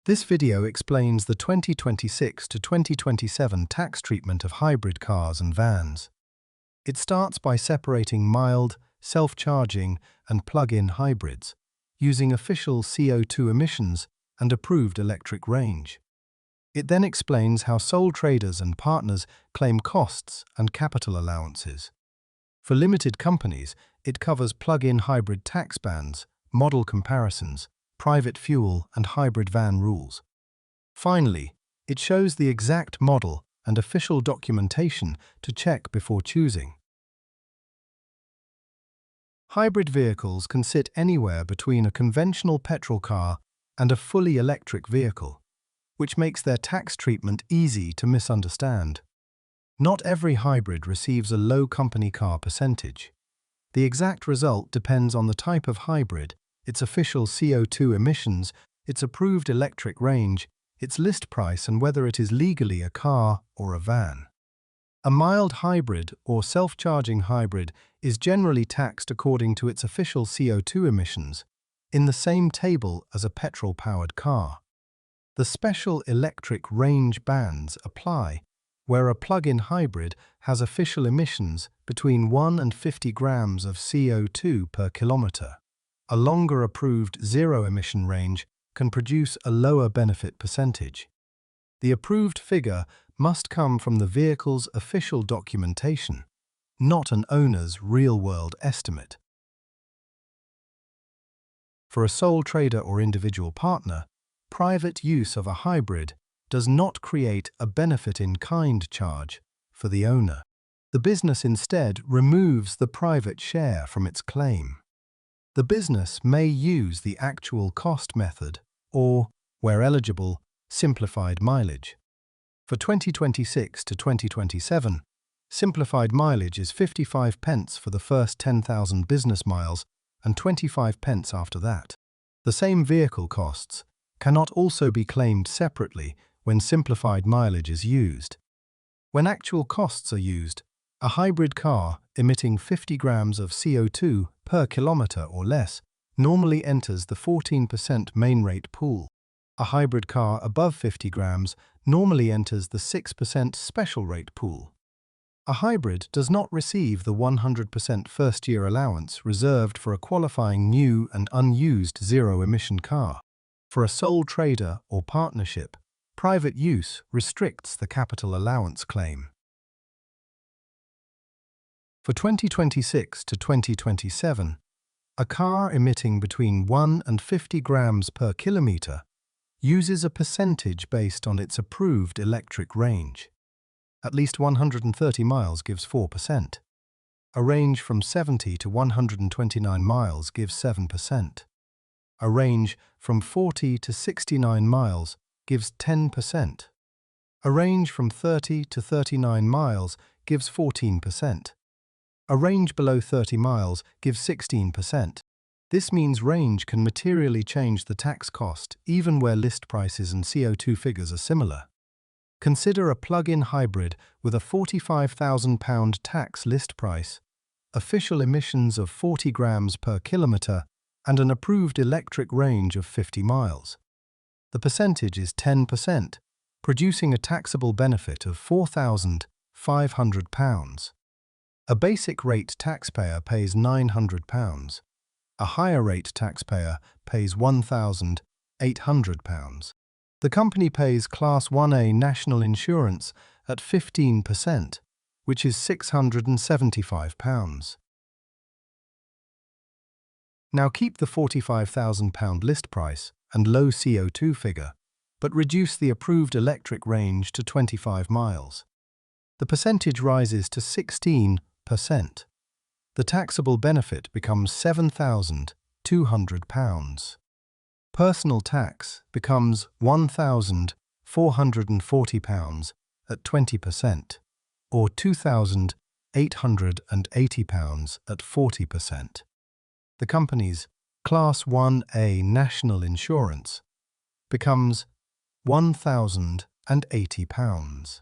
This video explains the 2026 to 2027 tax treatment of hybrid cars and vans. It starts by separating mild, self-charging and plug-in hybrids, using official CO2 emissions and approved electric range. It then explains how sole traders and partners claim costs and capital allowances. For limited companies, it covers plug-in hybrid tax bands, model comparisons, private fuel and hybrid van rules. Finally, it shows the exact model and official documentation to check before choosing. Hybrid vehicles can sit anywhere between a conventional petrol car and a fully electric vehicle, which makes their tax treatment easy to misunderstand. Not every hybrid receives a low company car percentage. The exact result depends on the type of hybrid, its official CO2 emissions, its approved electric range, its list price, and whether it is legally a car or a van. A mild hybrid or self-charging hybrid is generally taxed according to its official CO2 emissions, in the same table as a petrol-powered car. The special electric range bands apply where a plug-in hybrid has official emissions between 1 and 50 grams of CO2 per kilometre. A longer approved zero-emission range can produce a lower benefit percentage. The approved figure must come from the vehicle's official documentation, not an owner's real-world estimate. For a sole trader or individual partner, private use of a hybrid does not create a benefit-in-kind charge for the owner. The business instead removes the private share from its claim. The business may use the actual cost method or, where eligible, simplified mileage. For 2026 to 2027, simplified mileage is 55 pence for the first 10,000 business miles and 25 pence after that. The same vehicle costs cannot also be claimed separately when simplified mileage is used. When actual costs are used, a hybrid car emitting 50 grams of CO2 per kilometre or less normally enters the 14% main rate pool. A hybrid car above 50 grams normally enters the 6% special rate pool. A hybrid does not receive the 100% first-year allowance reserved for a qualifying new and unused zero-emission car. For a sole trader or partnership, private use restricts the capital allowance claim. For 2026 to 2027, a car emitting between 1 and 50 grams per kilometre uses a percentage based on its approved electric range. At least 130 miles gives 4%. A range from 70 to 129 miles gives 7%. A range from 40 to 69 miles gives 10%. A range from 30 to 39 miles gives 14%. A range below 30 miles gives 16%. This means range can materially change the tax cost even where list prices and CO2 figures are similar. Consider a plug-in hybrid with a £45,000 tax list price, official emissions of 40 grams per kilometre, and an approved electric range of 50 miles. The percentage is 10%, producing a taxable benefit of £4,500. A basic rate taxpayer pays £900. A higher rate taxpayer pays £1,800. The company pays Class 1A national insurance at 15%, which is £675. Now keep the £45,000 list price and low CO2 figure, but reduce the approved electric range to 25 miles. The percentage rises to 16%. The taxable benefit becomes £7,200. Personal tax becomes £1,440 at 20%, or £2,880 at 40%. The company's Class 1A national insurance becomes £1,080.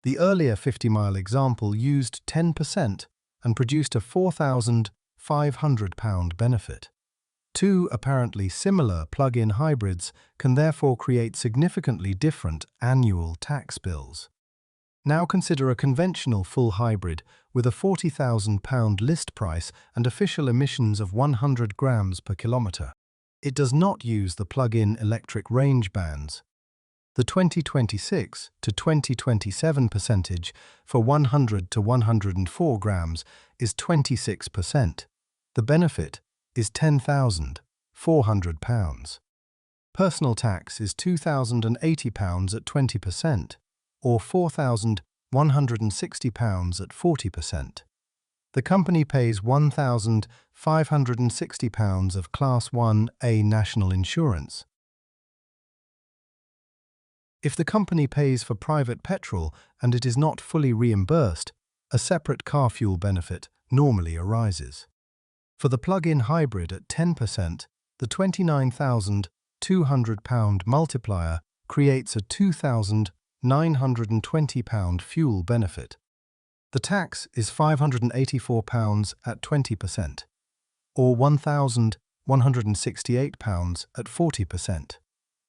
The earlier 50-mile example used 10% and produced a £4,500 benefit. Two apparently similar plug-in hybrids can therefore create significantly different annual tax bills. Now consider a conventional full hybrid with a £40,000 list price and official emissions of 100 grams per kilometre. It does not use the plug-in electric range bands. The 2026 to 2027 percentage for 100 to 104 grams is 26%. The benefit is £10,400. Personal tax is £2,080 at 20%, or £4,160 at 40%. The company pays £1,560 of Class 1A national insurance. If the company pays for private petrol and it is not fully reimbursed, a separate car fuel benefit normally arises. For the plug-in hybrid at 10%, the £29,200 multiplier creates a £2,920 fuel benefit. The tax is £584 at 20%, or £1,168 at 40%,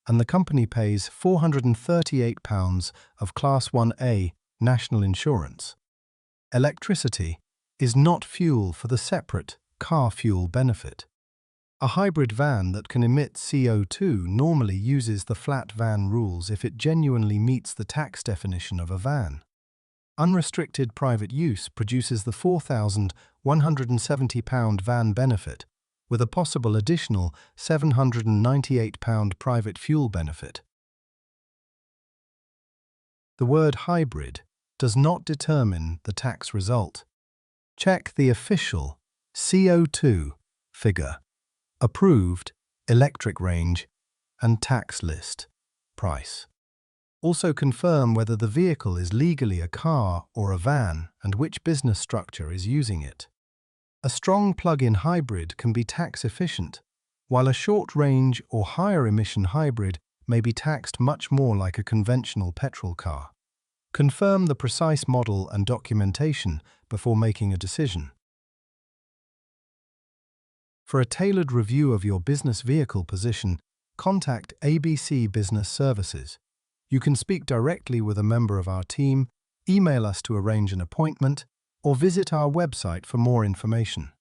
and the company pays £438 of Class 1A national insurance. Electricity is not fuel for the separate car fuel benefit. A hybrid van that can emit CO2 normally uses the flat van rules if it genuinely meets the tax definition of a van. Unrestricted private use produces the £4,170 van benefit, with a possible additional £798 private fuel benefit. The word hybrid does not determine the tax result. Check the official CO2 figure, approved, electric range, and tax list price. Also confirm whether the vehicle is legally a car or a van and which business structure is using it. A strong plug-in hybrid can be tax efficient, while a short-range or higher-emission hybrid may be taxed much more like a conventional petrol car. Confirm the precise model and documentation before making a decision. For a tailored review of your business vehicle position, contact ABC Business Services. You can speak directly with a member of our team, email us to arrange an appointment, or visit our website for more information.